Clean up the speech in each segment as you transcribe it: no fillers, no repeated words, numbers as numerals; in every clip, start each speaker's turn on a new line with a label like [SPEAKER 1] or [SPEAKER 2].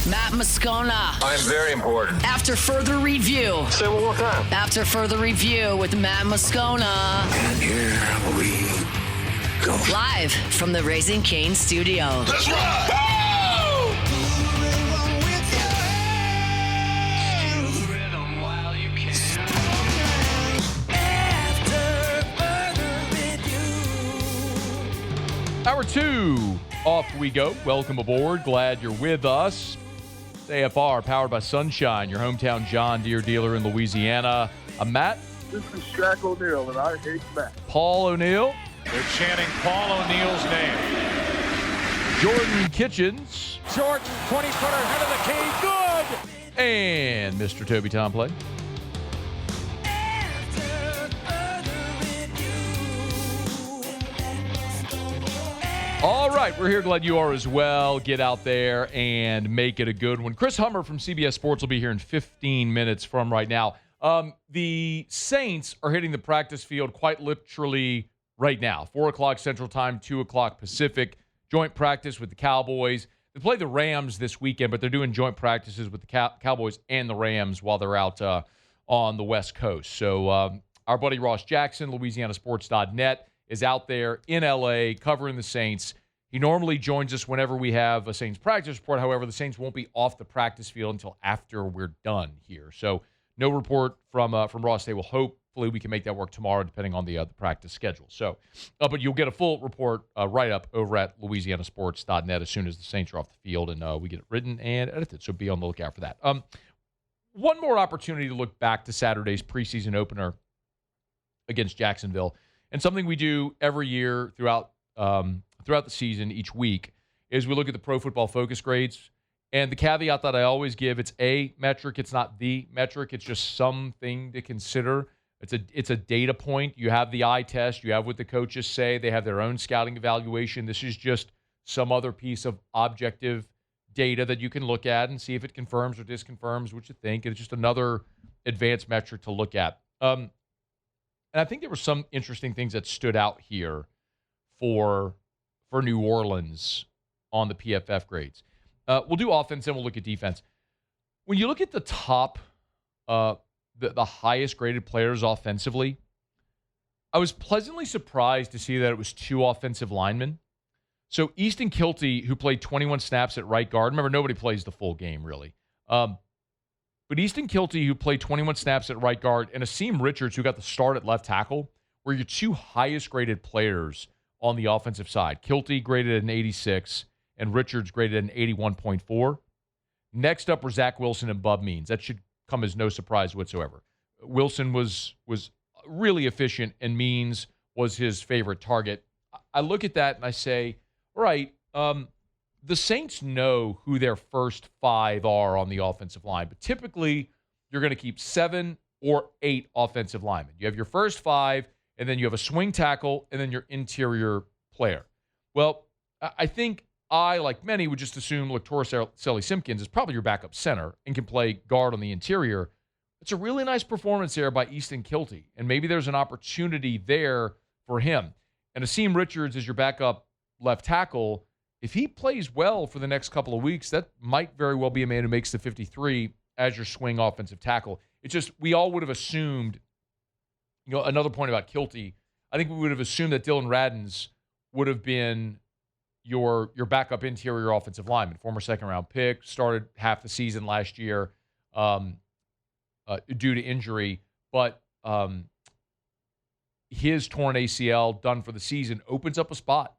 [SPEAKER 1] Matt Moscona.
[SPEAKER 2] I'm very important.
[SPEAKER 1] After further review.
[SPEAKER 2] Say it one more time.
[SPEAKER 1] After further review with Matt Moscona.
[SPEAKER 2] And here we go.
[SPEAKER 1] Live from the Raising Cane studio.
[SPEAKER 2] Let's ride!
[SPEAKER 3] Hour 2, off we go. Welcome aboard. Glad you're with us. It's AFR, powered by Sunshine, your hometown John Deere dealer in Louisiana. I'm Matt.
[SPEAKER 4] This is Shaq O'Neal, and I hate Matt.
[SPEAKER 3] Paul O'Neill.
[SPEAKER 5] They're chanting Paul O'Neill's name.
[SPEAKER 3] Jordan Kitchens.
[SPEAKER 5] Jordan, 20-footer, head of the key, good!
[SPEAKER 3] And Mr. Toby Tomplay. All right, we're here. Glad you are as well. Get out there and make it a good one. Chris Hummer from CBS Sports will be here in 15 minutes from right now. The Saints are hitting the practice field quite literally right now. 4 o'clock Central Time, 2 o'clock Pacific. Joint practice with the Cowboys. They play the Rams this weekend, but they're doing joint practices with the Cowboys and the Rams while they're out on the West Coast. So our buddy Ross Jackson, LouisianaSports.net, is out there in L.A. covering the Saints. He normally joins us whenever we have a Saints practice report. However, the Saints won't be off the practice field until after we're done here. So no report from Ross. They will hopefully we can make that work tomorrow, depending on the practice schedule. So, but you'll get a full report write-up over at LouisianaSports.net as soon as the Saints are off the field and we get it written and edited. So be on the lookout for that. One more opportunity to look back to Saturday's preseason opener against Jacksonville. And something we do every year throughout the season, each week, is we look at the Pro Football Focus grades. And the caveat that I always give, it's a metric. It's not the metric. It's just something to consider. It's a data point. You have the eye test. You have what the coaches say. They have their own scouting evaluation. This is just some other piece of objective data that you can look at and see if it confirms or disconfirms what you think. It's just another advanced metric to look at. And I think there were some interesting things that stood out here for New Orleans on the PFF grades. We'll do offense and we'll look at defense. When you look at the top, the highest graded players offensively, I was pleasantly surprised to see that it was 2 offensive linemen. So Easton Kilty, who played 21 snaps at right guard. Remember, nobody plays the full game, really. But Easton Kilty, who played 21 snaps at right guard, and Asim Richards, who got the start at left tackle, were your 2 highest-graded players on the offensive side. Kilty graded at an 86, and Richards graded at an 81.4. Next up were Zach Wilson and Bub Means. That should come as no surprise whatsoever. Wilson was really efficient, and Means was his favorite target. I look at that, and I say, all right, the Saints know who their first 5 are on the offensive line, but typically you're going to keep 7 or 8 offensive linemen. You have your first 5, and then you have a swing tackle, and then your interior player. Well, I think I, like many, would just assume Torricelli Simpkins is probably your backup center and can play guard on the interior. It's a really nice performance there by Easton Kilty, and maybe there's an opportunity there for him. And Asim Richards is your backup left tackle. If he plays well for the next couple of weeks, that might very well be a man who makes the 53 as your swing offensive tackle. It's just we all would have assumed, another point about Kilty, I think we would have assumed that Dylan Radins would have been your backup interior offensive lineman, former second-round pick, started half the season last year due to injury. But his torn ACL done for the season opens up a spot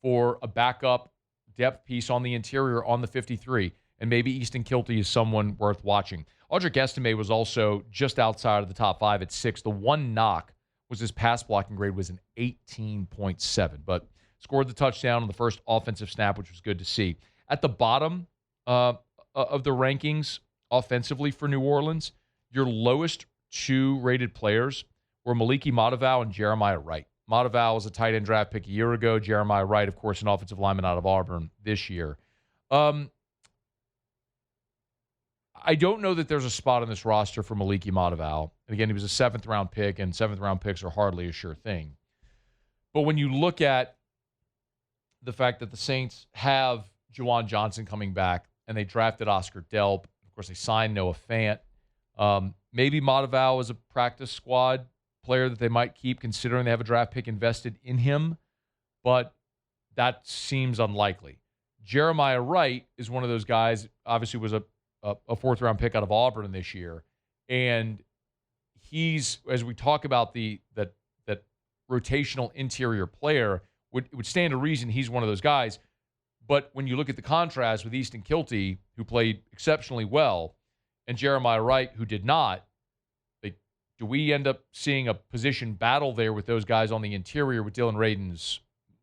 [SPEAKER 3] for a backup depth piece on the interior on the 53. And maybe Easton Kilty is someone worth watching. Audric Estime was also just outside of the top 5 at 6. The one knock was his pass blocking grade was an 18.7, but scored the touchdown on the first offensive snap, which was good to see. At the bottom of the rankings offensively for New Orleans, your lowest 2 rated players were Maliki Matavau and Jeremiah Wright. Matavau was a tight end draft pick a year ago. Jeremiah Wright, of course, an offensive lineman out of Auburn this year. I don't know that there's a spot on this roster for Maliki Matavau. And again, he was a 7th-round pick, and 7th-round picks are hardly a sure thing. But when you look at the fact that the Saints have Juwan Johnson coming back, and they drafted Oscar Delp. Of course, they signed Noah Fant. Maybe Matavao is a practice squad player that they might keep, considering they have a draft pick invested in him, but that seems unlikely. Jeremiah Wright is one of those guys, obviously was a fourth-round pick out of Auburn this year, and he's, as we talk about that rotational interior player, would stand to reason he's one of those guys. But when you look at the contrast with Easton Kilty, who played exceptionally well, and Jeremiah Wright, who did not, do we end up seeing a position battle there with those guys on the interior with Dylan Radin's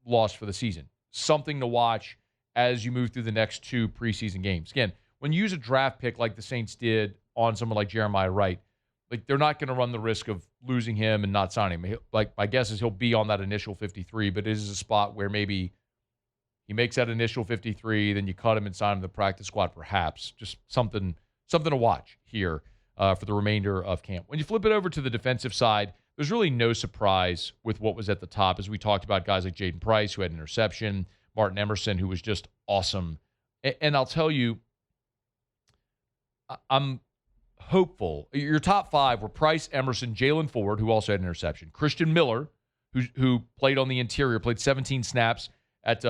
[SPEAKER 3] loss for the season? Something to watch as you move through the next two preseason games. Again, when you use a draft pick like the Saints did on someone like Jeremiah Wright, like, they're not going to run the risk of losing him and not signing him. Like, my guess is he'll be on that initial 53, but it is a spot where maybe he makes that initial 53, then you cut him and sign him to the practice squad, perhaps. Just something to watch here for the remainder of camp. When you flip it over to the defensive side, there's really no surprise with what was at the top, as we talked about guys like Jaden Price, who had an interception, Martin Emerson, who was just awesome. And I'll tell you, I'm hopeful. Your top five were Price, Emerson, Jalen Ford, who also had an interception, Christian Miller, who played on the interior, played 17 snaps at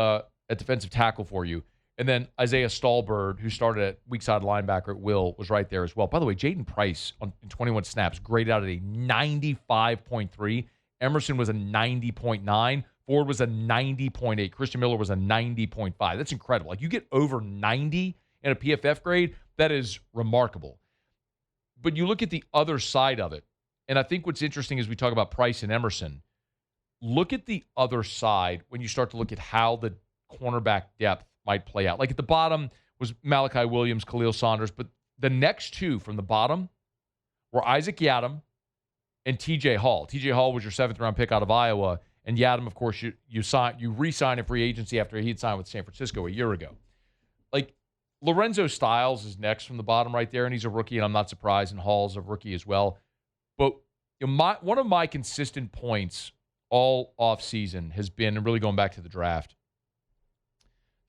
[SPEAKER 3] defensive tackle for you, and then Isaiah Stallbird, who started at weak side linebacker at will, was right there as well. By the way, Jaden Price in 21 snaps graded out at a 95.3. Emerson was a 90.9. Ford was a 90.8. Christian Miller was a 90.5. That's incredible. Like, you get over 90 in a PFF grade, that is remarkable. But you look at the other side of it, and I think what's interesting as we talk about Price and Emerson, look at the other side when you start to look at how the cornerback depth might play out. Like, at the bottom was Malachi Williams, Khalil Saunders, but the next two from the bottom were Isaac Yiadom and TJ Hall. TJ Hall was your seventh-round pick out of Iowa, and Yiadom, of course, you re-signed in free agency after he had signed with San Francisco a year ago. Like, Lorenzo Styles is next from the bottom right there, and he's a rookie, and I'm not surprised, and Hall's a rookie as well. But one of my consistent points all offseason has been, and really going back to the draft,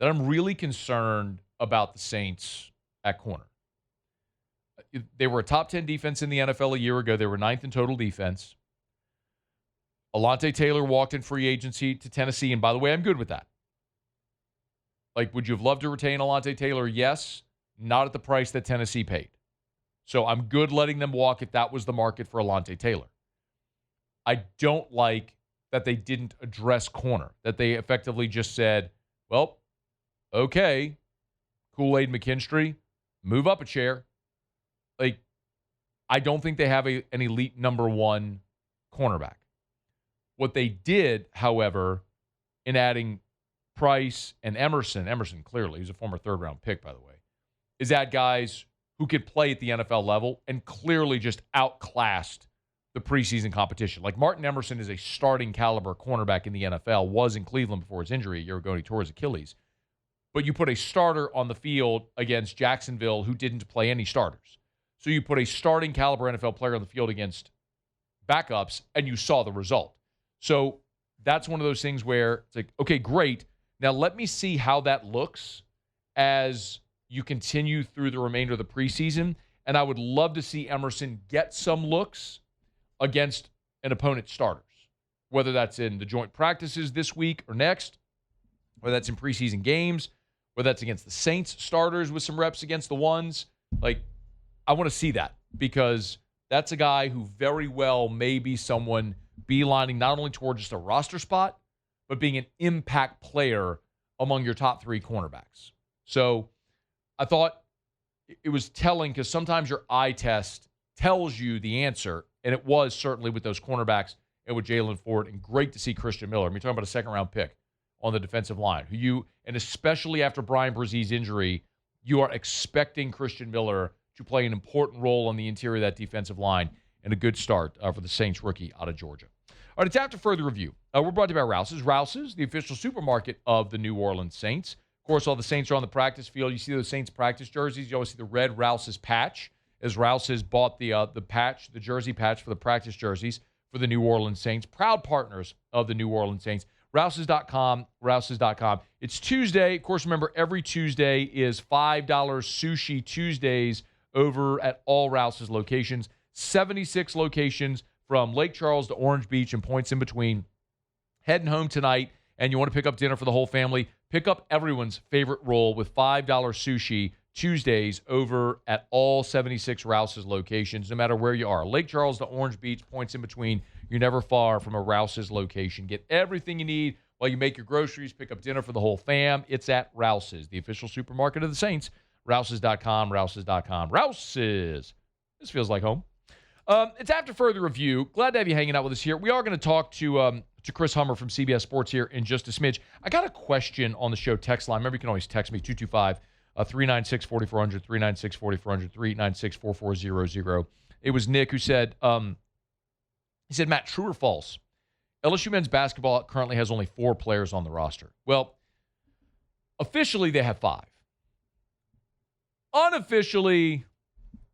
[SPEAKER 3] that I'm really concerned about the Saints at corner. They were a top 10 defense in the NFL a year ago. They were ninth in total defense. Alontae Taylor walked in free agency to Tennessee, and by the way, I'm good with that. Like, would you have loved to retain Alontae Taylor? Yes. Not at the price that Tennessee paid. So I'm good letting them walk if that was the market for Alontae Taylor. I don't like that they didn't address corner, that they effectively just said, well, okay, Kool-Aid McKinstry, move up a chair. Like, I don't think they have an elite number one cornerback. What they did, however, in adding Price and Emerson clearly, he's a former third-round pick, by the way, is add guys who could play at the NFL level and clearly just outclassed the preseason competition. Like, Martin Emerson is a starting caliber cornerback in the NFL, was in Cleveland before his injury a year ago, and he tore his Achilles. But you put a starter on the field against Jacksonville who didn't play any starters. So you put a starting caliber NFL player on the field against backups, and you saw the result. So that's one of those things where it's like, okay, great. Now let me see how that looks as you continue through the remainder of the preseason. And I would love to see Emerson get some looks against an opponent's starters, whether that's in the joint practices this week or next, whether that's in preseason games, whether that's against the Saints starters with some reps against the ones. Like, I want to see that, because that's a guy who very well may be someone beelining not only toward just a roster spot, but being an impact player among your top three cornerbacks. So I thought it was telling, because sometimes your eye test tells you the answer, and it was certainly with those cornerbacks and with Jalen Ford, and great to see Christian Miller. I mean, you're talking about a second-round pick on the defensive line, and especially after Brian Brazee's injury, you are expecting Christian Miller to play an important role on the interior of that defensive line, and a good start for the Saints rookie out of Georgia. All right, it's after further review. We're brought to you by Rouse's. Rouse's, the official supermarket of the New Orleans Saints. Of course, all the Saints are on the practice field. You see those Saints practice jerseys. You always see the red Rouse's patch, as Rouse's bought the patch, the jersey patch for the practice jerseys for the New Orleans Saints. Proud partners of the New Orleans Saints. Rouses.com, Rouses.com. It's Tuesday. Of course, remember, every Tuesday is $5 Sushi Tuesdays over at all Rouses locations. 76 locations from Lake Charles to Orange Beach and points in between. Heading home tonight, and you want to pick up dinner for the whole family, pick up everyone's favorite roll with $5 Sushi Tuesdays over at all 76 Rouses locations, no matter where you are. Lake Charles to Orange Beach, points in between. You're never far from a Rouses location. Get everything you need while you make your groceries, pick up dinner for the whole fam. It's at Rouses, the official supermarket of the Saints. Rouses.com, Rouses.com. Rouses. This feels like home. It's after further review. Glad to have you hanging out with us here. We are going to talk to Chris Hummer from CBS Sports here in just a smidge. I got a question on the show text line. Remember, you can always text me, 225-396-4400, 396-4400, 396-4400. It was Nick who said, he said, Matt, true or false? LSU men's basketball currently has only 4 players on the roster. Well, officially they have 5. Unofficially,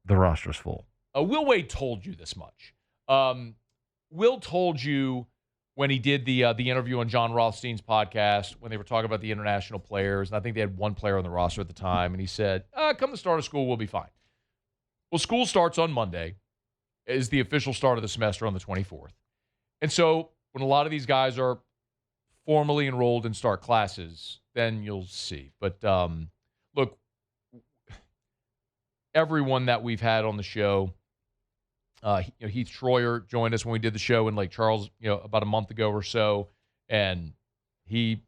[SPEAKER 3] the roster's full. Will Wade told you this much. Will told you when he did the interview on John Rothstein's podcast when they were talking about the international players, and I think they had 1 player on the roster at the time, and he said, come the start of school, we'll be fine. Well, school starts on Monday, is the official start of the semester on the 24th. And so when a lot of these guys are formally enrolled and start classes, then you'll see. But look, everyone that we've had on the show, Heath Schroyer joined us when we did the show in Lake Charles, about a month ago or so, and he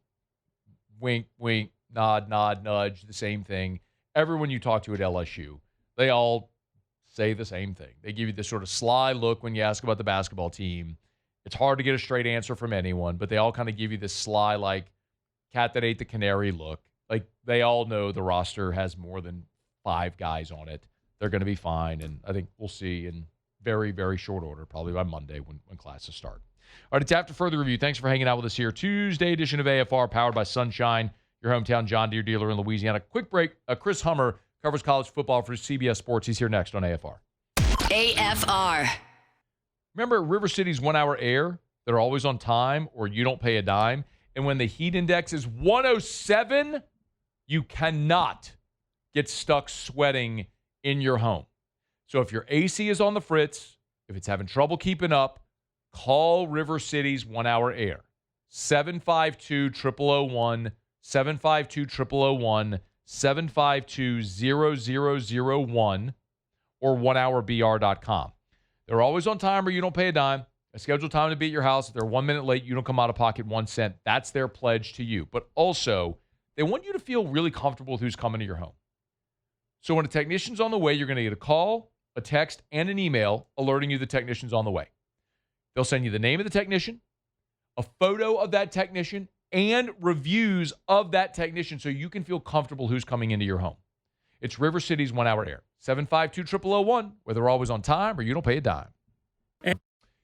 [SPEAKER 3] wink, wink, nod, nod, nudge, the same thing. Everyone you talk to at LSU, they all say the same thing. They give you this sort of sly look when you ask about the basketball team. It's hard to get a straight answer from anyone, but they all kind of give you this sly, like, cat that ate the canary look. Like, they all know the roster has more than 5 guys on it. They're going to be fine, and I think we'll see in very, very short order, probably by Monday when classes start. All right, it's after further review. Thanks for hanging out with us here. Tuesday edition of AFR, powered by Sunshine, your hometown John Deere dealer in Louisiana. Quick break. Chris Hummer covers college football for CBS Sports. He's here next on AFR.
[SPEAKER 1] AFR.
[SPEAKER 3] Remember River City's 1 hour air? They're always on time, or you don't pay a dime. And when the heat index is 107, you cannot get stuck sweating in your home. So if your AC is on the fritz, if it's having trouble keeping up, call River City's 1 hour air. 752-0001, 752-0001, 752-0001, or 1hourbr.com. They're always on time or you don't pay a dime. A scheduled time to be at your house. If they're 1 minute late, you don't come out of pocket 1 cent. That's their pledge to you. But also, they want you to feel really comfortable with who's coming to your home. So when a technician's on the way, you're going to get a call, a text, and an email alerting you the technician's on the way. They'll send you the name of the technician, a photo of that technician, and reviews of that technician so you can feel comfortable who's coming into your home. It's River City's 1 hour air. 752-0001, where they're always on time or you don't pay a dime.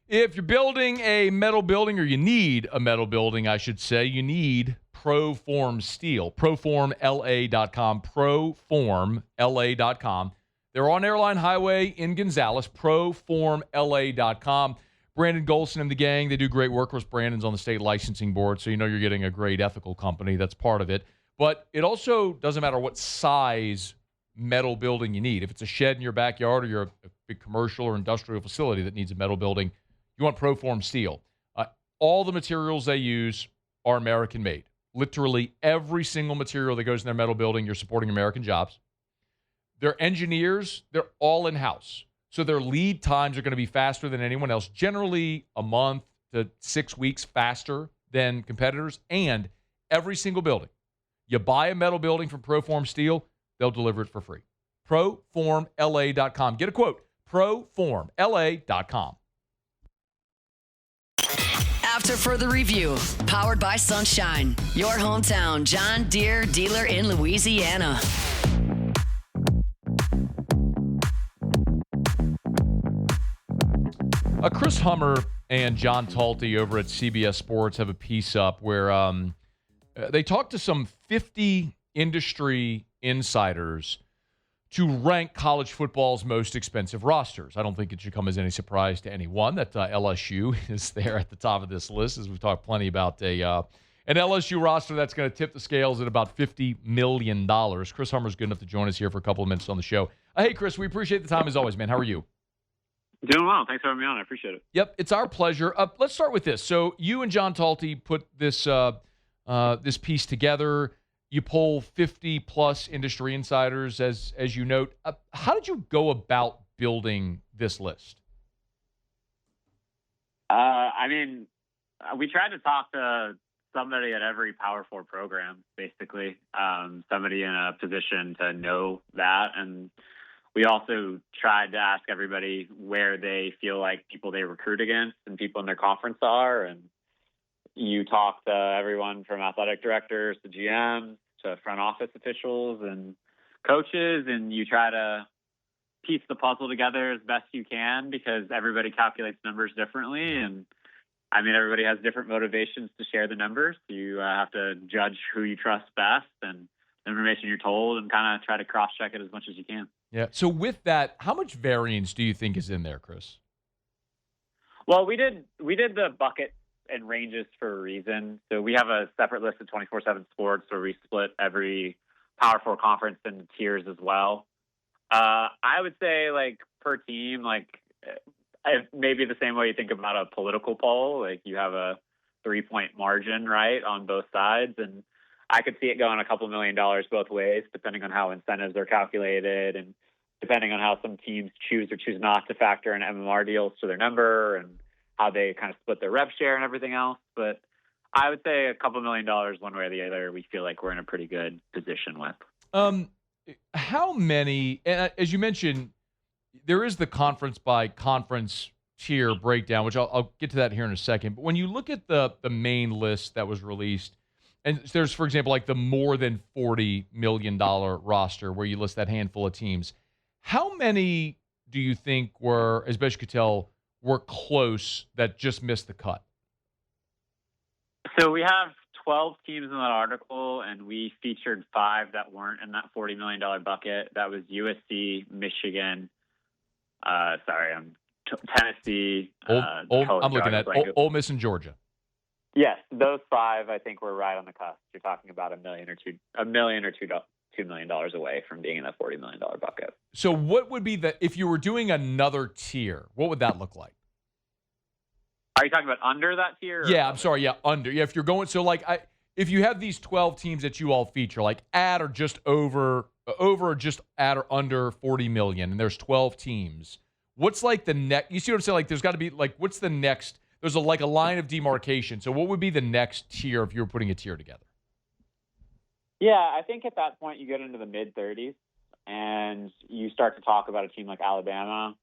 [SPEAKER 3] If you're building a metal building, or you need a metal building, I should say, you need ProForm Steel. ProFormLA.com. ProFormLA.com. They're on Airline Highway in Gonzales. ProFormLA.com. Brandon Golson and the gang, they do great work. Of course, Brandon's on the state licensing board, so you know you're getting a great ethical company. That's part of it. But it also doesn't matter what size metal building you need. If it's a shed in your backyard or you're a big commercial or industrial facility that needs a metal building, you want ProForm Steel. All the materials they use are American-made. Literally every single material that goes in their metal building, you're supporting American jobs. Their engineers, they're all in-house. So their lead times are going to be faster than anyone else, generally a month to 6 weeks faster than competitors. And every single building, you buy a metal building from ProForm Steel, they'll deliver it for free. ProFormLA.com. Get a quote. ProFormLA.com.
[SPEAKER 1] After further review, powered by Sunshine, your hometown John Deere dealer in Louisiana.
[SPEAKER 3] Chris Hummer and John Talty over at CBS Sports have a piece up where they talked to some 50 industry insiders to rank college football's most expensive rosters. I don't think it should come as any surprise to anyone that LSU is there at the top of this list, as we've talked plenty about an LSU roster that's going to tip the scales at about $50 million. Chris Hummer's good enough to join us here for a couple of minutes on the show. Hey, Chris, we appreciate the time as always, man. How are you?
[SPEAKER 6] Doing well. Thanks for having me on. I appreciate it.
[SPEAKER 3] Yep, it's our pleasure. Let's start with this. So you and John Talty put this this piece together. You poll 50-plus industry insiders, as you note. How did you go about building this list?
[SPEAKER 6] We tried to talk to somebody at every Power 4 program, basically, somebody in a position to know that. And we also tried to ask everybody where they feel like people they recruit against and people in their conference are. And you talk to everyone from athletic directors to GMs to front office officials and coaches, and you try to piece the puzzle together as best you can because everybody calculates numbers differently. And everybody has different motivations to share the numbers. You have to judge who you trust best and the information you're told and kind of try to cross-check it as much as you can.
[SPEAKER 3] Yeah. So with that, how much variance do you think is in there, Chris?
[SPEAKER 6] Well, we did the bucket and ranges for a reason. So we have a separate list of 24/7 Sports where we split every Power 4 conference into tiers as well. I would say per team, maybe the same way you think about a political poll, you have a 3-point margin, right, on both sides. And I could see it going a couple $1 million both ways, depending on how incentives are calculated and depending on how some teams choose or choose not to factor in MMR deals to their number and how they kind of split their rev share and everything else. But I would say a couple $1 million one way or the other, we feel like we're in a pretty good position with.
[SPEAKER 3] How many, and as you mentioned, there is the conference by conference tier breakdown, which I'll get to that here in a second. But when you look at the main list that was released, and there's, for example, the more than $40 million roster where you list that handful of teams, how many do you think were, as best you could tell, were close that just missed the cut?
[SPEAKER 6] So we have 12 teams in that article, and we featured 5 that weren't in that $40 million bucket. That was USC, Michigan, Tennessee.
[SPEAKER 3] I'm looking at Ole Miss and Georgia.
[SPEAKER 6] Yes, those 5, I think, were right on the cusp. You're talking about $1 million or $2 million away from being in that $40 million bucket.
[SPEAKER 3] So what would be if you were doing another tier, what would that look like?
[SPEAKER 6] Are you talking about under that tier?
[SPEAKER 3] Yeah, I'm sorry. Yeah, under. Yeah, if you're going, so if you have these 12 teams that you all feature, at or just over or just at or under 40 million, and there's 12 teams, what's the next, you see what I'm saying? There's got to be, what's the next, there's a line of demarcation. So what would be the next tier if you were putting a tier together?
[SPEAKER 6] Yeah, I think at that point you get into the mid-30s and you start to talk about a team like Alabama.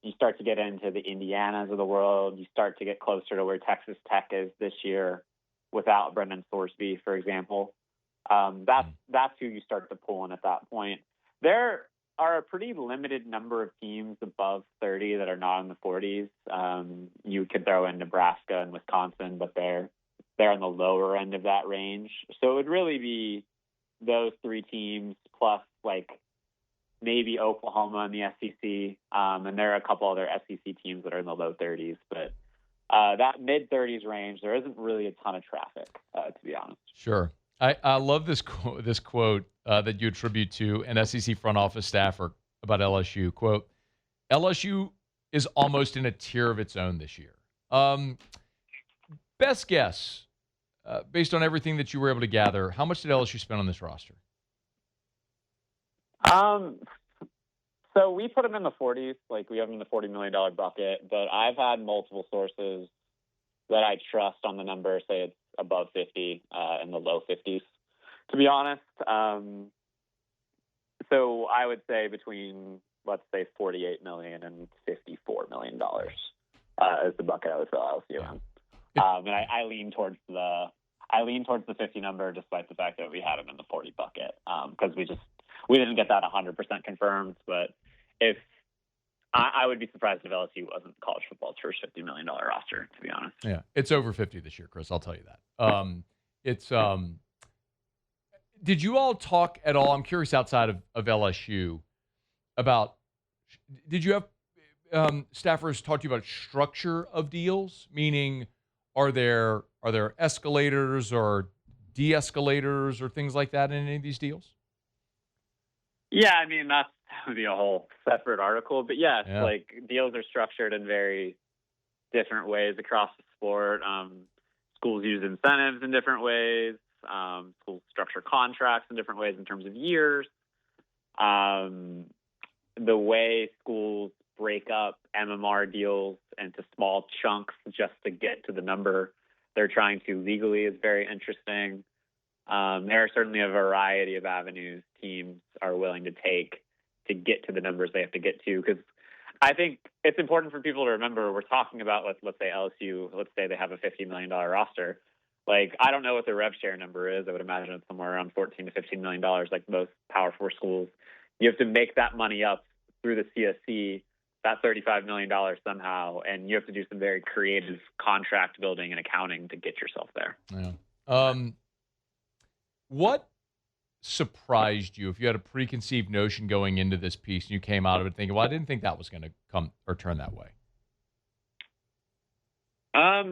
[SPEAKER 6] You start to get into the Indianas of the world. You start to get closer to where Texas Tech is this year without Brendan Thorsby, for example. That's who you start to pull in at that point. There are a pretty limited number of teams above 30 that are not in the 40s. You could throw in Nebraska and Wisconsin, but they're on the lower end of that range. So it would really be those 3 teams plus maybe Oklahoma in the SEC, and there are a couple other SEC teams that are in the low 30s. But that mid-30s range, there isn't really a ton of traffic, to be honest.
[SPEAKER 3] Sure. I love this quote that you attribute to an SEC front office staffer about LSU. Quote, LSU is almost in a tier of its own this year. Best guess, based on everything that you were able to gather, how much did LSU spend on this roster?
[SPEAKER 6] So we put them in the 40s, we have them in the $40 million bucket, but I've had multiple sources that I trust on the number say it's above 50, in the low 50s, to be honest. So I would say between, let's say, $48 million and $54 million is the bucket I would fill LSU in. And I lean towards the 50 number, despite the fact that we had them in the 40 bucket, because we didn't get that 100% confirmed. But if I would be surprised if LSU wasn't college football's first $50 million roster, to be honest.
[SPEAKER 3] Yeah, it's over 50 this year, Chris. I'll tell you that. Did you all talk at all? I'm curious outside of LSU. about, did you have staffers talk to you about structure of deals? Meaning, are there escalators or de-escalators or things like that in any of these deals?
[SPEAKER 6] Yeah, I mean, that would be a whole separate article. But yes,
[SPEAKER 3] Yeah.
[SPEAKER 6] like deals are structured in very different ways across the sport. Schools use incentives in different ways. Schools structure contracts in different ways in terms of years. The way schools break up MMR deals into small chunks just to get to the number they're trying to legally is very interesting. There are certainly a variety of avenues teams are willing to take to get to the numbers they have to get to, because I think it's important for people to remember we're talking about, let's say LSU, let's say they have a $50 million roster. Like, I don't know what the rev share number is. I would imagine it's somewhere around $14 to $15 million, like most Power 4 schools. You have to make that money up through the CSC, that $35 million somehow, and you have to do some very creative contract building and accounting to get yourself there.
[SPEAKER 3] Yeah. What surprised you, if you had a preconceived notion going into this piece and you came out of it thinking, well, I didn't think that was going to come or turn that way?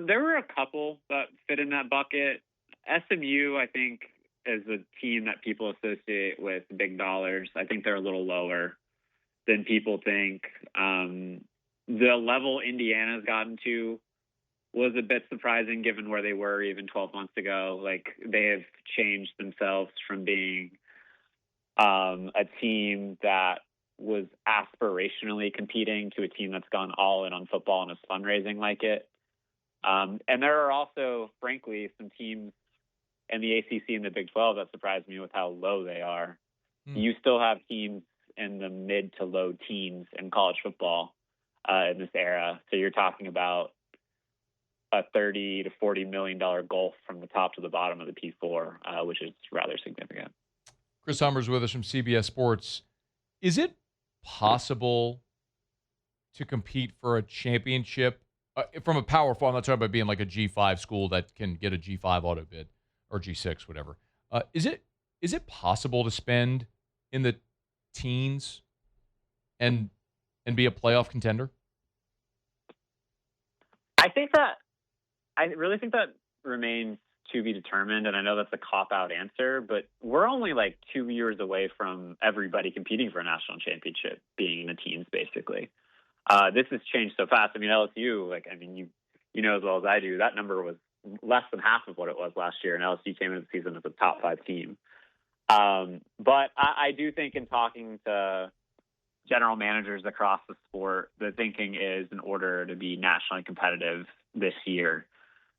[SPEAKER 6] There were a couple that fit in that bucket. SMU, I think, is a team that people associate with big dollars. I think they're a little lower than people think. The level Indiana's gotten to was a bit surprising given where they were even 12 months ago. Like, they have changed themselves from being a team that was aspirationally competing to a team that's gone all in on football and is fundraising like it. And there are also, frankly, some teams in the ACC and the Big 12 that surprised me with how low they are. You still have teams in the mid to low teens in college football in this era. So you're talking about a $30 to $40 million gulf from the top to the bottom of the P4, which is rather significant.
[SPEAKER 3] Chris Hummer's with us from CBS Sports. Is it possible to compete for a championship from a Power 4? I'm not talking about being like a G5 school that can get a G5 auto bid or G6, whatever. Is it possible to spend in the teens and be a playoff contender?
[SPEAKER 6] I really think that remains to be determined, and I know that's a cop-out answer, but we're only like 2 years away from everybody competing for a national championship being in the teens, basically. This has changed so fast. I mean, LSU, you know as well as I do, that number was less than half of what it was last year, and LSU came into the season as a top 5 team. But I do think, in talking to general managers across the sport, the thinking is, in order to be nationally competitive this year,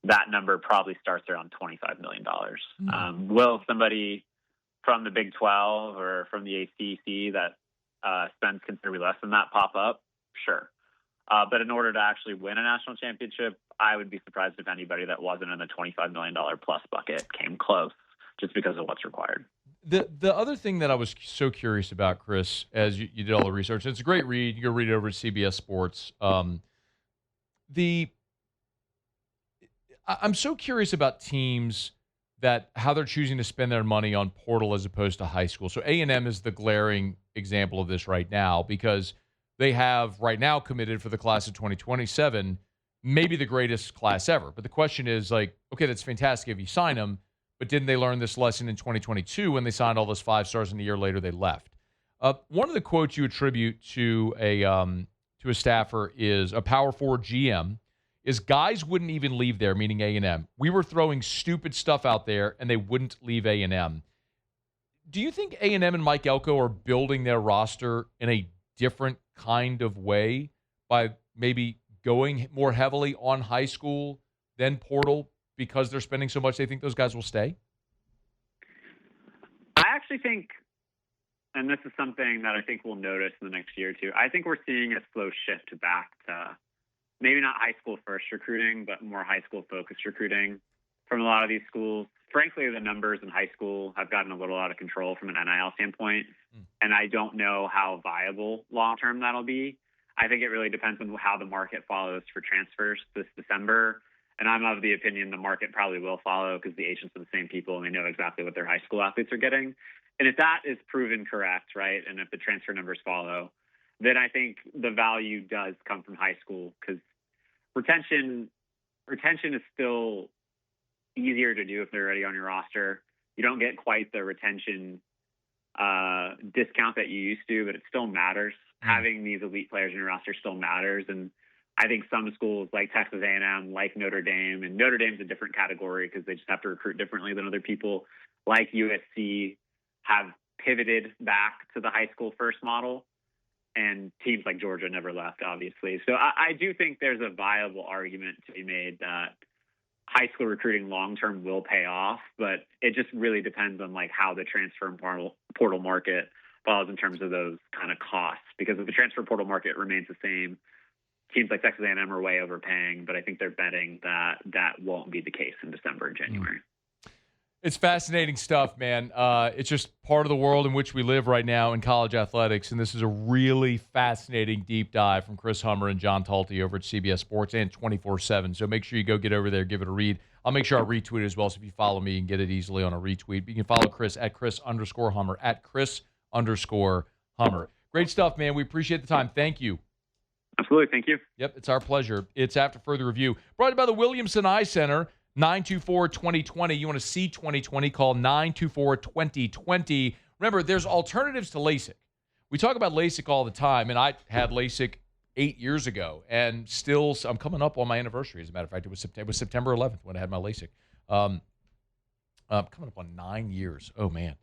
[SPEAKER 6] that number probably starts around $25 million. Will somebody from the Big 12 or from the ACC that spends considerably less than that pop up? Sure. But in order to actually win a national championship, I would be surprised if anybody that wasn't in the $25 million plus bucket came close, just because of what's required.
[SPEAKER 3] The other thing that I was so curious about, Chris, as you did all the research, it's a great read. You go read it over at CBS Sports. I'm so curious about teams how they're choosing to spend their money on portal as opposed to high school. So A&M is the glaring example of this right now, because they have right now committed for the class of 2027, maybe the greatest class ever. But the question is, like, okay, that's fantastic if you sign them, but didn't they learn this lesson in 2022 when they signed all those 5 stars and a year later they left? One of the quotes you attribute to a staffer is a Power 4 GM is, guys wouldn't even leave there, meaning A&M. We were throwing stupid stuff out there, and they wouldn't leave A&M. Do you think A&M and Mike Elko are building their roster in a different kind of way by maybe going more heavily on high school than portal because they're spending so much they think those guys will stay?
[SPEAKER 6] I actually think, and this is something that I think we'll notice in the next year or two, I think we're seeing a slow shift back to maybe not high school first recruiting, but more high school focused recruiting from a lot of these schools. Frankly, the numbers in high school have gotten a little out of control from an NIL standpoint, and I don't know how viable long-term that'll be. I think it really depends on how the market follows for transfers this December, and I'm of the opinion the market probably will follow, because the agents are the same people and they know exactly what their high school athletes are getting. And if that is proven correct, right, and if the transfer numbers follow, then I think the value does come from high school, because retention is still easier to do if they're already on your roster. You don't get quite the retention discount that you used to, but it still matters. Having these elite players in your roster still matters. And I think some schools like Texas A&M, like Notre Dame, and Notre Dame's a different category because they just have to recruit differently than other people, like USC, have pivoted back to the high school first model. And teams like Georgia never left, obviously. So I do think there's a viable argument to be made that high school recruiting long-term will pay off, but it just really depends on like how the transfer and portal market falls in terms of those kind of costs. Because if the transfer portal market remains the same, teams like Texas A&M are way overpaying, but I think they're betting that that won't be the case in December and January.
[SPEAKER 3] It's fascinating stuff, man. It's just part of the world in which we live right now in college athletics, and this is a really fascinating deep dive from Chris Hummer and John Talty over at CBS Sports and 24/7. So make sure you go get over there, give it a read. I'll make sure I retweet it as well, so if you follow me, you can get it easily on a retweet. But you can follow Chris at Chris_Hummer, at Chris_Hummer. Great stuff, man. We appreciate the time. Thank you.
[SPEAKER 6] Absolutely. Thank you.
[SPEAKER 3] Yep, it's our pleasure. It's After Further Review, brought to you by the Williamson Eye Center. 924-2020. You want to see 2020, call 924-2020. Remember, there's alternatives to LASIK. We talk about LASIK all the time, and I had LASIK 8 years ago, and still, I'm coming up on my anniversary. As a matter of fact, it was September 11th when I had my LASIK. Coming up on 9 years. Oh, man.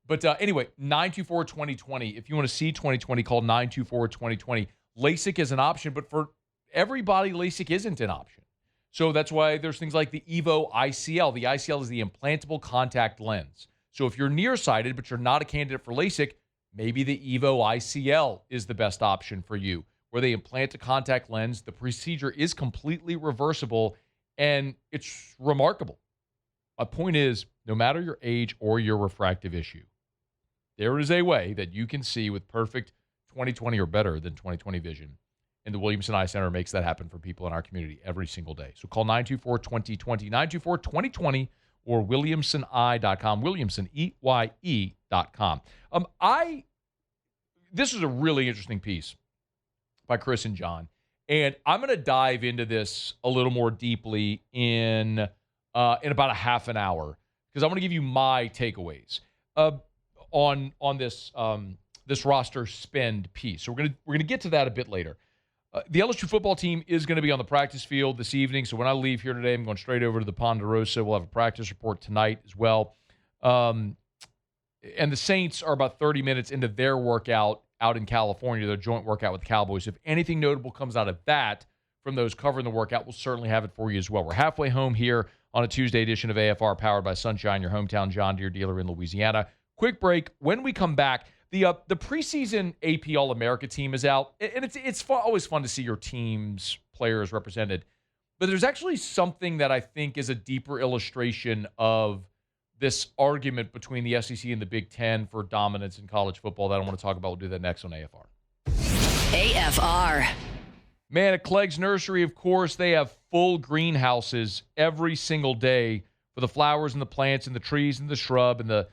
[SPEAKER 3] But anyway, 924-2020. If you want to see 2020, call 924-2020. LASIK is an option, but for everybody, LASIK isn't an option. So that's why there's things like the EVO ICL. The ICL is the implantable contact lens. So if you're nearsighted, but you're not a candidate for LASIK, maybe the EVO ICL is the best option for you, where they implant a contact lens. The procedure is completely reversible, and it's remarkable. My point is, no matter your age or your refractive issue, there is a way that you can see with perfect 20/20 or better than 20/20 vision. And the Williamson Eye Center makes that happen for people in our community every single day. So call 924-2020, 924-2020, or WilliamsonEye.com, Williamson, EYE.com. This is a really interesting piece by Chris and John, and I'm going to dive into this a little more deeply in about a half an hour, because I want to give you my takeaways on this this roster spend piece. So we're gonna get to that a bit later. The LSU football team is going to be on the practice field this evening. So when I leave here today, I'm going straight over to the Ponderosa. We'll have a practice report tonight as well. And the Saints are about 30 minutes into their workout out in California, their joint workout with the Cowboys. If anything notable comes out of that from those covering the workout, we'll certainly have it for you as well. We're halfway home here on a Tuesday edition of AFR, powered by Sunshine, your hometown John Deere dealer in Louisiana. Quick break. When we come back, the preseason AP All-America team is out, and it's always fun to see your team's players represented. But there's actually something that I think is a deeper illustration of this argument between the SEC and the Big Ten for dominance in college football that I want to talk about. We'll do that next on AFR.
[SPEAKER 1] AFR.
[SPEAKER 3] Man, at Clegg's Nursery, of course, they have full greenhouses every single day for the flowers and the plants and the trees and the shrubs and the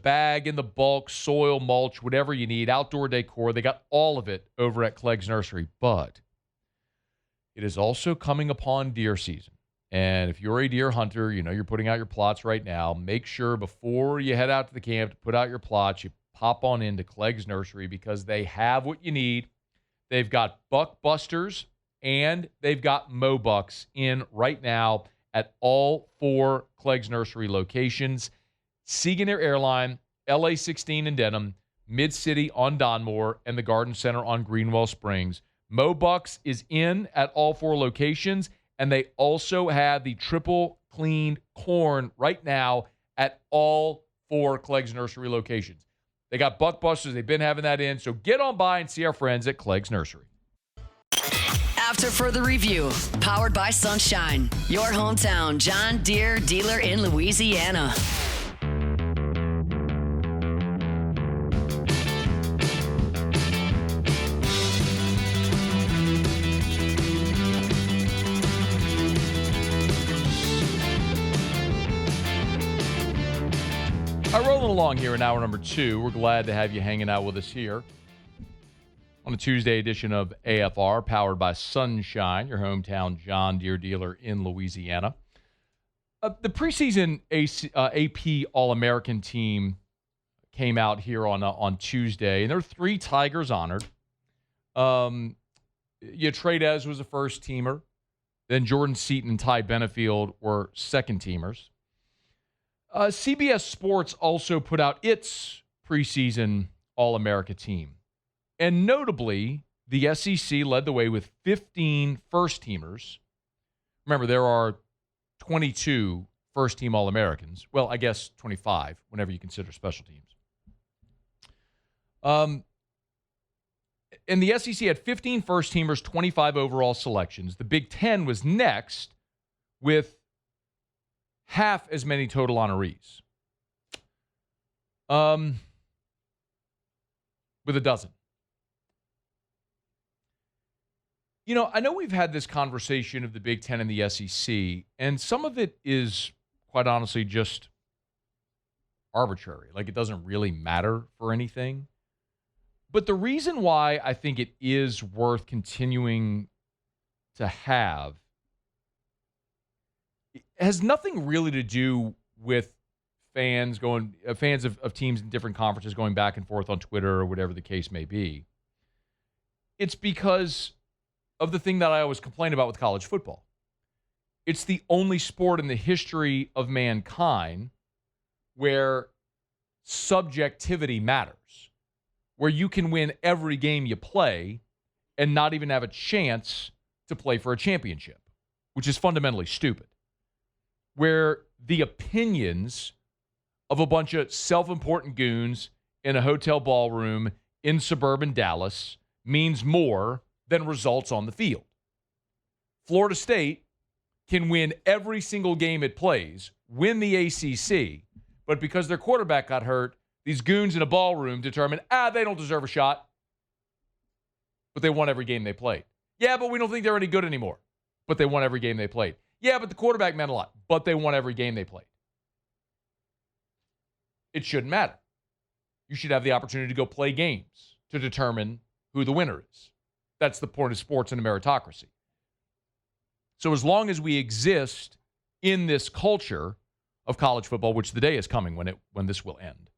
[SPEAKER 3] bag and the bulk, soil, mulch, whatever you need, outdoor decor. They got all of it over at Clegg's Nursery. But it is also coming upon deer season. And if you're a deer hunter, you know you're putting out your plots right now. Make sure before you head out to the camp to put out your plots, you pop on into Clegg's Nursery, because they have what you need. They've got buck busters and they've got mow bucks in right now at all 4 Clegg's Nursery locations. Siegen Air Airline, LA 16 in Denham, Mid-City on Donmore, and the Garden Center on Greenwell Springs. Mow Bucks is in at all 4 locations, and they also have the triple cleaned corn right now at all 4 Clegg's Nursery locations. They got buck busters. They've been having that in, so get on by and see our friends at Clegg's Nursery.
[SPEAKER 1] After Further Review, powered by Sunshine, your hometown John Deere dealer in Louisiana.
[SPEAKER 3] I roll Rolling along here in hour number 2. We're glad to have you hanging out with us here on a Tuesday edition of AFR, powered by Sunshine, your hometown John Deere dealer in Louisiana. The preseason AP All-American team came out here on Tuesday, and there were 3 Tigers honored. Trades was a first-teamer. Then Jordan Seaton and Ty Benefield were second-teamers. CBS Sports also put out its preseason All-America team. And notably, the SEC led the way with 15 first-teamers. Remember, there are 22 first-team All-Americans. Well, I guess 25, whenever you consider special teams. And the SEC had 15 first-teamers, 25 overall selections. The Big Ten was next with half as many total honorees. With a dozen. You know, I know we've had this conversation of the Big Ten and the SEC, and some of it is, quite honestly, just arbitrary. Like, it doesn't really matter for anything. But the reason why I think it is worth continuing to have has nothing really to do with fans of teams in different conferences going back and forth on Twitter or whatever the case may be. It's because of the thing that I always complain about with college football. It's the only sport in the history of mankind where subjectivity matters, where you can win every game you play and not even have a chance to play for a championship, which is fundamentally stupid. Where the opinions of a bunch of self-important goons in a hotel ballroom in suburban Dallas means more than results on the field. Florida State can win every single game it plays, win the ACC, but because their quarterback got hurt, these goons in a ballroom determine, they don't deserve a shot. But they won every game they played. Yeah, but we don't think they're any good anymore. But they won every game they played. Yeah, but the quarterback meant a lot. But they won every game they played. It shouldn't matter. You should have the opportunity to go play games to determine who the winner is. That's the point of sports and a meritocracy. So as long as we exist in this culture of college football, which the day is coming when this will end.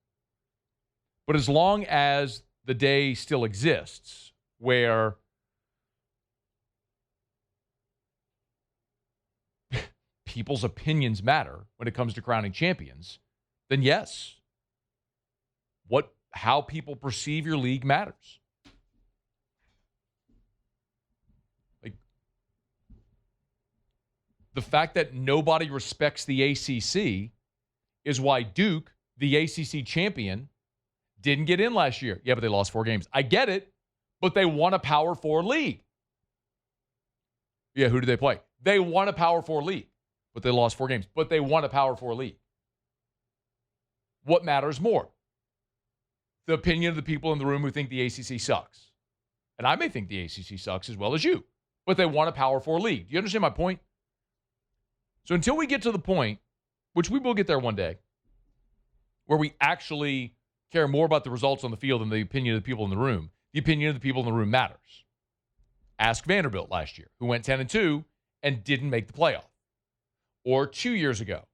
[SPEAKER 3] But as long as the day still exists where people's opinions matter when it comes to crowning champions, then yes, how people perceive your league matters. Like, the fact that nobody respects the ACC is why Duke, the ACC champion, didn't get in last year. Yeah, but they lost 4 games. I get it, but they won a Power 4 league. Yeah, who did they play? They won a Power 4 league, but they lost 4 games. But they won a Power 4 league. What matters more? The opinion of the people in the room who think the ACC sucks. And I may think the ACC sucks as well as you, but they won a Power 4 league. Do you understand my point? So until we get to the point, which we will get there one day, where we actually care more about the results on the field than the opinion of the people in the room, the opinion of the people in the room matters. Ask Vanderbilt last year, who went 10-2 and didn't make the playoff. Or 2 years ago,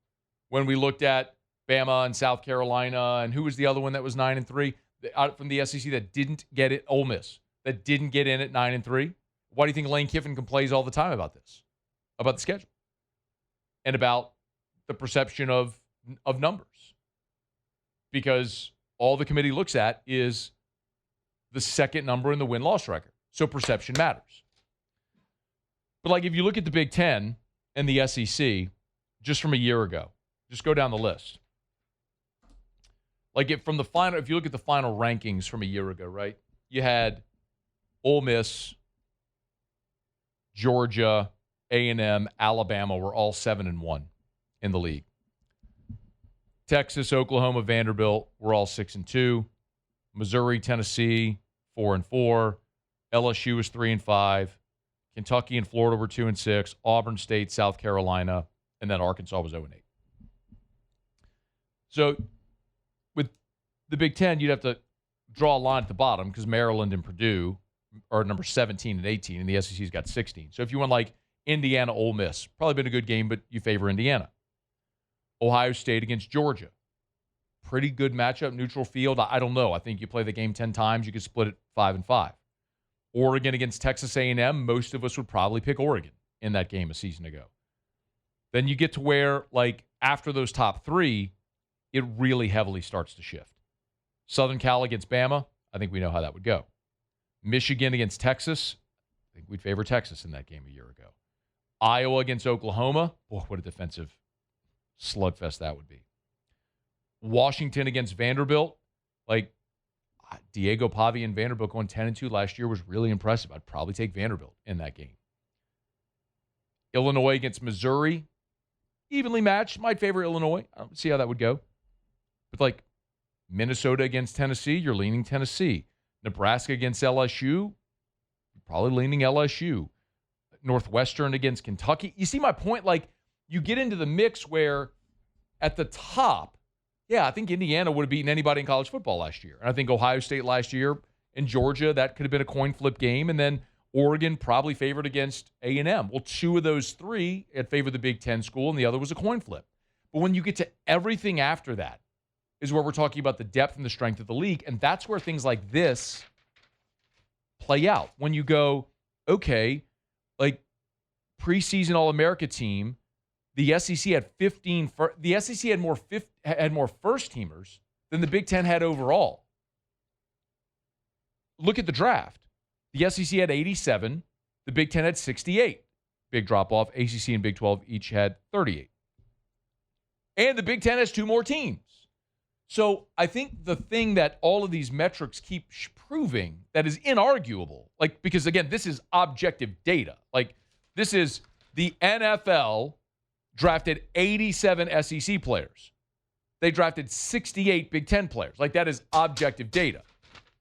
[SPEAKER 3] when we looked at Bama and South Carolina, and who was the other one that was 9-3 out from the SEC that didn't get it? Ole Miss, that didn't get in at 9-3. Why do you think Lane Kiffin complains all the time about this, about the schedule, and about the perception of numbers? Because all the committee looks at is the second number in the win-loss record. So perception matters. But like if you look at the Big Ten and the SEC just from a year ago, just go down the list. Like if you look at the final rankings from a year ago, right? You had Ole Miss, Georgia, A&M, Alabama were all 7-1 in the league. Texas, Oklahoma, Vanderbilt were all 6-2. Missouri, Tennessee, 4-4. LSU was 3-5. Kentucky and Florida were 2-6. Auburn State, South Carolina, and then Arkansas was 0-8. So with the Big Ten, you'd have to draw a line at the bottom because Maryland and Purdue are number 17 and 18, and the SEC's got 16. So if you went like Indiana, Ole Miss, probably been a good game, but you favor Indiana. Ohio State against Georgia. Pretty good matchup, neutral field. I don't know. I think you play the game 10 times, you could split it 5-5. Oregon against Texas A&M, most of us would probably pick Oregon in that game a season ago. Then you get to where, like, after those top three, it really heavily starts to shift. Southern Cal against Bama, I think we know how that would go. Michigan against Texas, I think we'd favor Texas in that game a year ago. Iowa against Oklahoma, boy, what a defensive slugfest that would be. Washington against Vanderbilt, like, Diego Pavi and Vanderbilt going 10-2 last year was really impressive. I'd probably take Vanderbilt in that game. Illinois against Missouri, evenly matched. Might favor Illinois. I don't see how that would go. But like Minnesota against Tennessee, you're leaning Tennessee. Nebraska against LSU, you're probably leaning LSU. Northwestern against Kentucky. You see my point? Like, you get into the mix where at the top, yeah, I think Indiana would have beaten anybody in college football last year. And I think Ohio State last year and Georgia, that could have been a coin flip game. And then Oregon probably favored against A&M. Well, two of those three had favored the Big Ten school, and the other was a coin flip. But when you get to everything after that is where we're talking about the depth and the strength of the league, and that's where things like this play out. When you go, okay, like preseason All-America team, the SEC had 15. The SEC had more first teamers than the Big Ten had overall. Look at the draft. The SEC had 87. The Big Ten had 68. Big drop off. ACC and Big 12 each had 38. And the Big Ten has two more teams. So I think the thing that all of these metrics keep proving that is inarguable, like, because again, this is objective data. Like, this is the NFL drafted 87 SEC players. They drafted 68 Big Ten players. Like, that is objective data,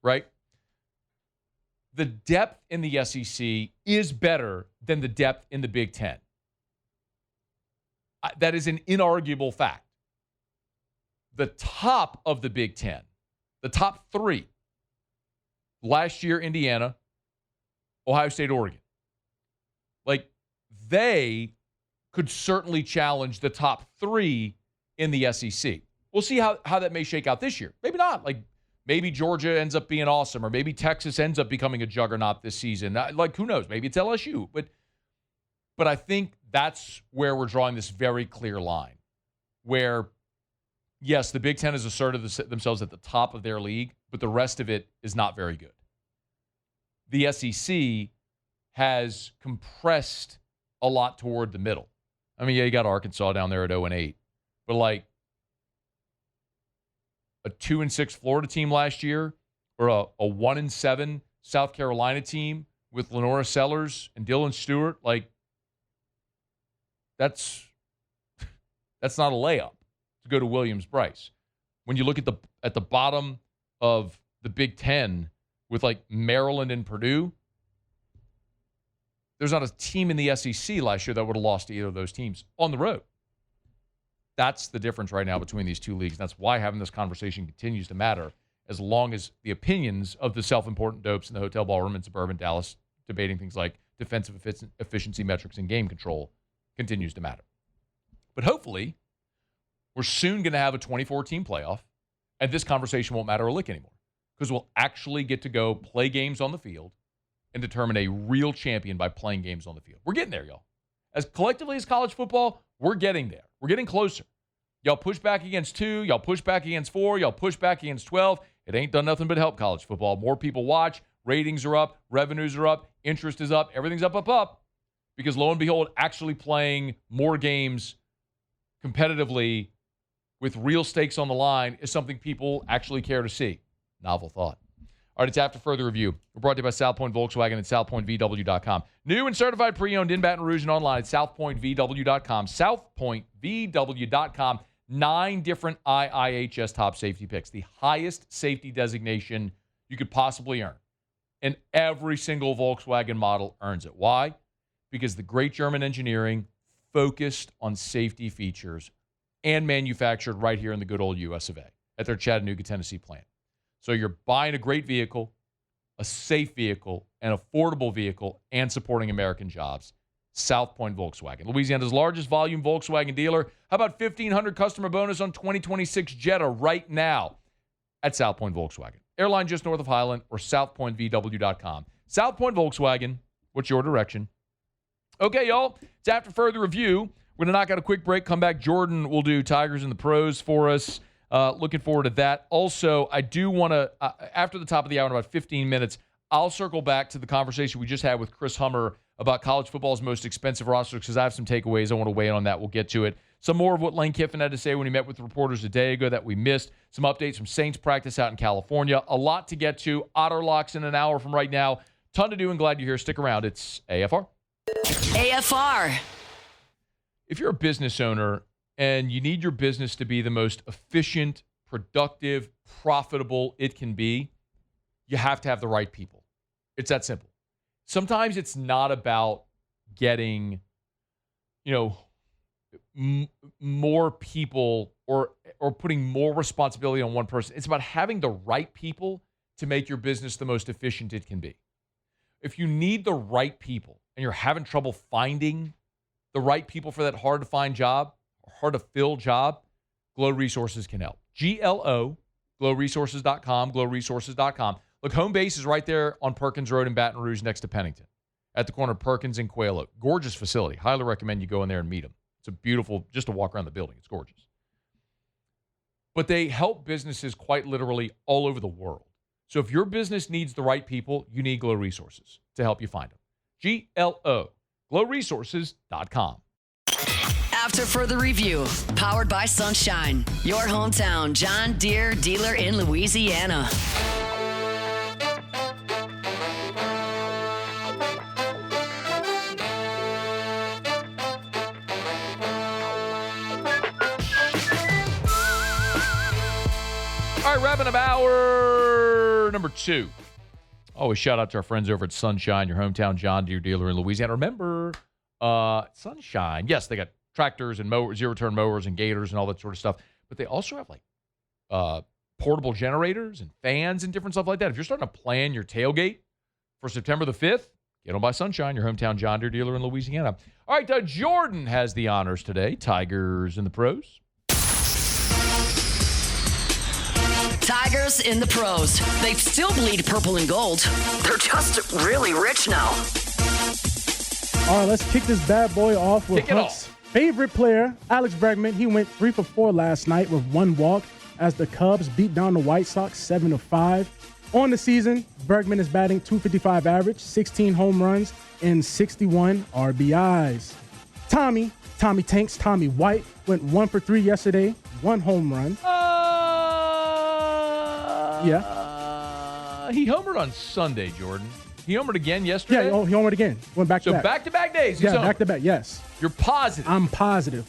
[SPEAKER 3] right? The depth in the SEC is better than the depth in the Big Ten. That is an inarguable fact. The top of the Big Ten, the top three, last year, Indiana, Ohio State, Oregon. Like, they could certainly challenge the top three in the SEC. We'll see how that may shake out this year. Maybe not. Like, maybe Georgia ends up being awesome, or maybe Texas ends up becoming a juggernaut this season. Like, who knows? Maybe it's LSU. But I think that's where we're drawing this very clear line, where, yes, the Big Ten has asserted themselves at the top of their league, but the rest of it is not very good. The SEC has compressed a lot toward the middle. I mean, yeah, you got Arkansas down there at 0-8, but like a 2-6 Florida team last year, or a 1-7 South Carolina team with Lenora Sellers and Dylan Stewart, like, that's not a layup to go to Williams-Brice. When you look at the bottom of the Big Ten with like Maryland and Purdue, there's not a team in the SEC last year that would have lost to either of those teams on the road. That's the difference right now between these two leagues. And that's why having this conversation continues to matter, as long as the opinions of the self-important dopes in the hotel ballroom in suburban Dallas debating things like defensive efficiency metrics and game control continues to matter. But hopefully, we're soon going to have a 24-team playoff, and this conversation won't matter a lick anymore, because we'll actually get to go play games on the field and determine a real champion by playing games on the field. We're getting there, y'all. As collectively as college football, we're getting there. We're getting closer. Y'all push back against 2. Y'all push back against 4. Y'all push back against 12. It ain't done nothing but help college football. More people watch. Ratings are up. Revenues are up. Interest is up. Everything's up, up, up. Because lo and behold, actually playing more games competitively with real stakes on the line is something people actually care to see. Novel thought. All right, it's After Further Review. We're brought to you by South Point Volkswagen and SouthPointVW.com. New and certified pre-owned in Baton Rouge and online at SouthPointVW.com. SouthPointVW.com. 9 different IIHS top safety picks. The highest safety designation you could possibly earn. And every single Volkswagen model earns it. Why? Because the great German engineering focused on safety features and manufactured right here in the good old US of A. at their Chattanooga, Tennessee plant. So you're buying a great vehicle, a safe vehicle, an affordable vehicle, and supporting American jobs. South Point Volkswagen, Louisiana's largest volume Volkswagen dealer. How about $1,500 customer bonus on 2026 Jetta right now at South Point Volkswagen? Airline just north of Highland or southpointvw.com. South Point Volkswagen, what's your direction? Okay, y'all, it's after further review. We're going to knock out a quick break, come back. Jordan will do Tigers and the Pros for us. Looking forward to that. Also, I do want to, after the top of the hour in about 15 minutes, I'll circle back to the conversation we just had with Chris Hummer about college football's most expensive rosters because I have some takeaways. I want to weigh in on that. We'll get to it. Some more of what Lane Kiffin had to say when he met with reporters a day ago that we missed. Some updates from Saints practice out in California. A lot to get to. Otter Locks in an hour from right now. Ton to do and glad you're here. Stick around. It's AFR.
[SPEAKER 1] AFR.
[SPEAKER 3] If you're a business owner and you need your business to be the most efficient, productive, profitable it can be, you have to have the right people. It's that simple. Sometimes it's not about getting, more people or putting more responsibility on one person. It's about having the right people to make your business the most efficient it can be. If you need the right people and you're having trouble finding the right people for that hard to find job, or hard to fill job, Glow Resources can help. GLO, glowresources.com, glowresources.com. Look, home base is right there on Perkins Road in Baton Rouge next to Pennington at the corner of Perkins and Quail Oak. Gorgeous facility. Highly recommend you go in there and meet them. It's a beautiful, just to walk around the building. It's gorgeous. But they help businesses quite literally all over the world. So if your business needs the right people, you need Glow Resources to help you find them. GLO, glowresources.com.
[SPEAKER 1] After further review, powered by Sunshine, your hometown John Deere dealer in Louisiana.
[SPEAKER 3] All right, wrapping up hour number 2. Always shout out to our friends over at Sunshine, your hometown John Deere dealer in Louisiana. Remember, Sunshine, yes, they got tractors and mowers, zero-turn mowers and gators and all that sort of stuff. But they also have portable generators and fans and different stuff like that. If you're starting to plan your tailgate for September the 5th, get on by Sunshine, your hometown John Deere dealer in Louisiana. All right, Jordan has the honors today. Tigers and the Pros.
[SPEAKER 1] Tigers in the Pros. They still bleed purple and gold. They're just really rich now.
[SPEAKER 7] All right, let's kick this bad boy off with Hunt's favorite player, Alex Bregman. He went 3 for 4 last night with 1 walk as the Cubs beat down the White Sox 7-5. On the season, Bregman is batting .255 average, 16 home runs, and 61 RBIs. Tommy White went 1 for 3 yesterday, 1 home run.
[SPEAKER 3] He homered on Sunday, Jordan. He homered again yesterday?
[SPEAKER 7] Yeah, he homered again. Went back to back.
[SPEAKER 3] So back-to-back days.
[SPEAKER 7] Yeah, back-to-back, yes.
[SPEAKER 3] You're positive?
[SPEAKER 7] I'm positive.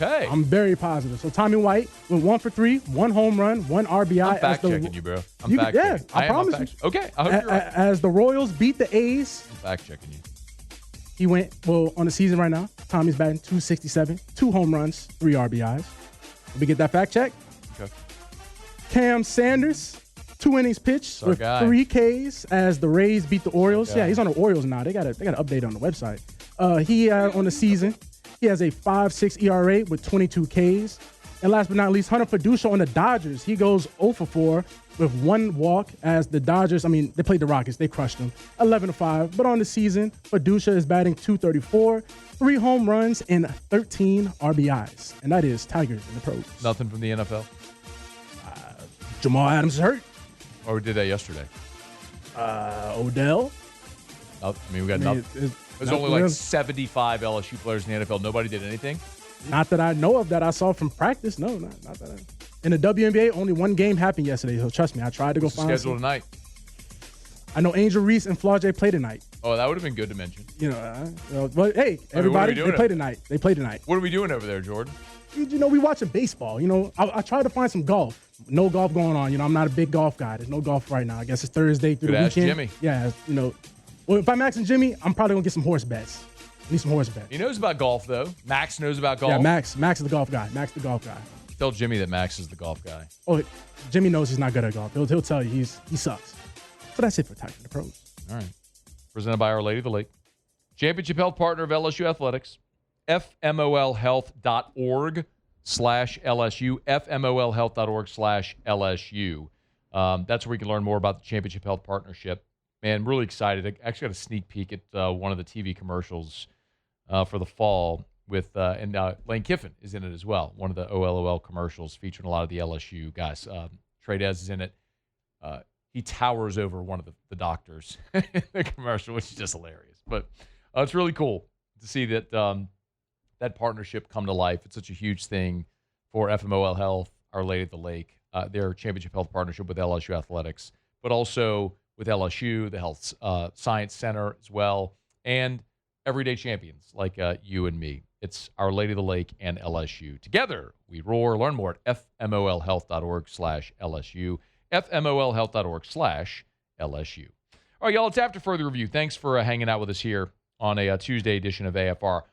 [SPEAKER 3] Okay.
[SPEAKER 7] I'm very positive. So Tommy White went 1 for 3, 1 home run, 1 RBI.
[SPEAKER 3] I'm fact-checking you, bro. I'm fact-checking.
[SPEAKER 7] Yeah, I promise you.
[SPEAKER 3] Okay, I hope you're right.
[SPEAKER 7] As the Royals beat the A's.
[SPEAKER 3] I'm fact-checking you.
[SPEAKER 7] He went, on the season right now, Tommy's batting .267, 2 home runs, 3 RBIs. Did we get that fact check?
[SPEAKER 3] Okay.
[SPEAKER 7] Cam Sanders, 2 innings pitched with 3 Ks as the Rays beat the Orioles. Yeah, he's on the Orioles now. They got to update on the website. He on the season, he has a 5.6 ERA with 22 Ks. And last but not least, Hunter Fiducia on the Dodgers. He goes 0 for 4 with 1 walk as the Dodgers, they played the Rockets. They crushed them 11-5. But on the season, Fiducia is batting .234, 3 home runs, and 13 RBIs. And that is Tigers in the Pros.
[SPEAKER 3] Nothing from the NFL?
[SPEAKER 7] Jamal Adams is hurt.
[SPEAKER 3] Or we did that yesterday?
[SPEAKER 7] Odell.
[SPEAKER 3] We got nothing. There's only 75 LSU players in the NFL. Nobody did anything?
[SPEAKER 7] Not that I know of that I saw from practice. No, not that. In the WNBA, only 1 game happened yesterday. So trust me, I tried to go find
[SPEAKER 3] schedule tonight.
[SPEAKER 7] I know Angel Reese and Flau'jae play tonight.
[SPEAKER 3] Oh, that would have been good to mention.
[SPEAKER 7] But hey, everybody, they play tonight. They play tonight.
[SPEAKER 3] What are we doing over there, Jordan?
[SPEAKER 7] We watching baseball. I tried to find some golf. No golf going on. I'm not a big golf guy. There's no golf right now. I guess it's Thursday through the weekend.
[SPEAKER 3] Ask Jimmy.
[SPEAKER 7] Yeah, Well, if I'm asking Jimmy, I'm probably going to get some horse bets. Need some horse bets.
[SPEAKER 3] He knows about golf, though. Max knows about golf.
[SPEAKER 7] Yeah, Max is the golf guy.
[SPEAKER 3] Tell Jimmy that Max is the golf guy.
[SPEAKER 7] Oh, Jimmy knows he's not good at golf. He'll tell you he sucks. So that's it for Talking to Pros.
[SPEAKER 3] All right. Presented by Our Lady of the Lake. Championship health partner of LSU Athletics. FMOLhealth.org/LSU. FMOLhealth.org/LSU. That's where we can learn more about the Championship Health Partnership. Man, really excited. I actually got a sneak peek at one of the TV commercials for the fall with and Lane Kiffin is in it as well. One of the OLOL commercials featuring a lot of the LSU guys. Trey Dez is in it. He towers over one of the doctors in the commercial, which is just hilarious. But it's really cool to see that that partnership come to life. It's such a huge thing for FMOL Health, Our Lady of the Lake, their championship health partnership with LSU Athletics, but also with LSU, the Health Science Center as well, and everyday champions like you and me. It's Our Lady of the Lake and LSU. Together, we roar. Learn more at FMOLhealth.org/LSU. FMOLhealth.org/LSU. All right, y'all, it's After Further Review. Thanks for hanging out with us here on a Tuesday edition of AFR.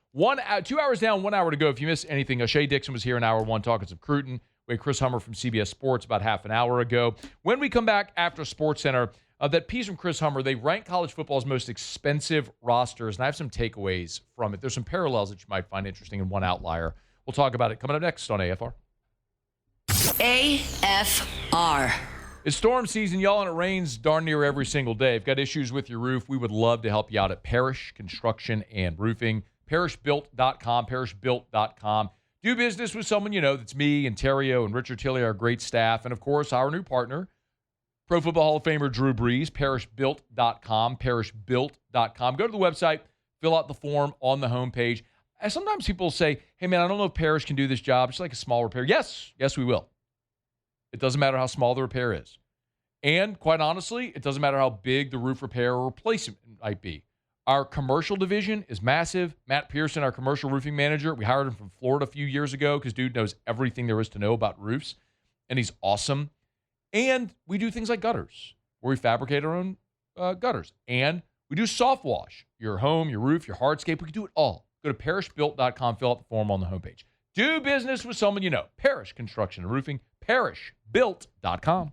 [SPEAKER 3] 2 hours down, 1 hour to go. If you missed anything, Shea Dixon was here in hour one talking some Cruton. We had Chris Hummer from CBS Sports about half an hour ago. When we come back after Sports Center, that piece from Chris Hummer, they rank college football's most expensive rosters, and I have some takeaways from it. There's some parallels that you might find interesting and one outlier. We'll talk about it coming up next on AFR.
[SPEAKER 1] AFR.
[SPEAKER 3] It's storm season, y'all, and it rains darn near every single day. If you've got issues with your roof, we would love to help you out at Parrish Construction and Roofing. ParrishBuilt.com, ParrishBuilt.com. Do business with someone you know. That's me and Terrio and Richard Tilley, our great staff. And, of course, our new partner, Pro Football Hall of Famer Drew Brees, ParrishBuilt.com, ParrishBuilt.com. Go to the website, fill out the form on the homepage. And sometimes people say, hey, man, I don't know if Parrish can do this job. It's like a small repair. Yes, we will. It doesn't matter how small the repair is. And quite honestly, it doesn't matter how big the roof repair or replacement might be. Our commercial division is massive. Matt Pearson, our commercial roofing manager, we hired him from Florida a few years ago because dude knows everything there is to know about roofs, and he's awesome. And we do things like gutters, where we fabricate our own gutters. And we do soft wash, your home, your roof, your hardscape. We can do it all. Go to ParrishBuilt.com, fill out the form on the homepage. Do business with someone you know. Parrish Construction and Roofing, ParrishBuilt.com.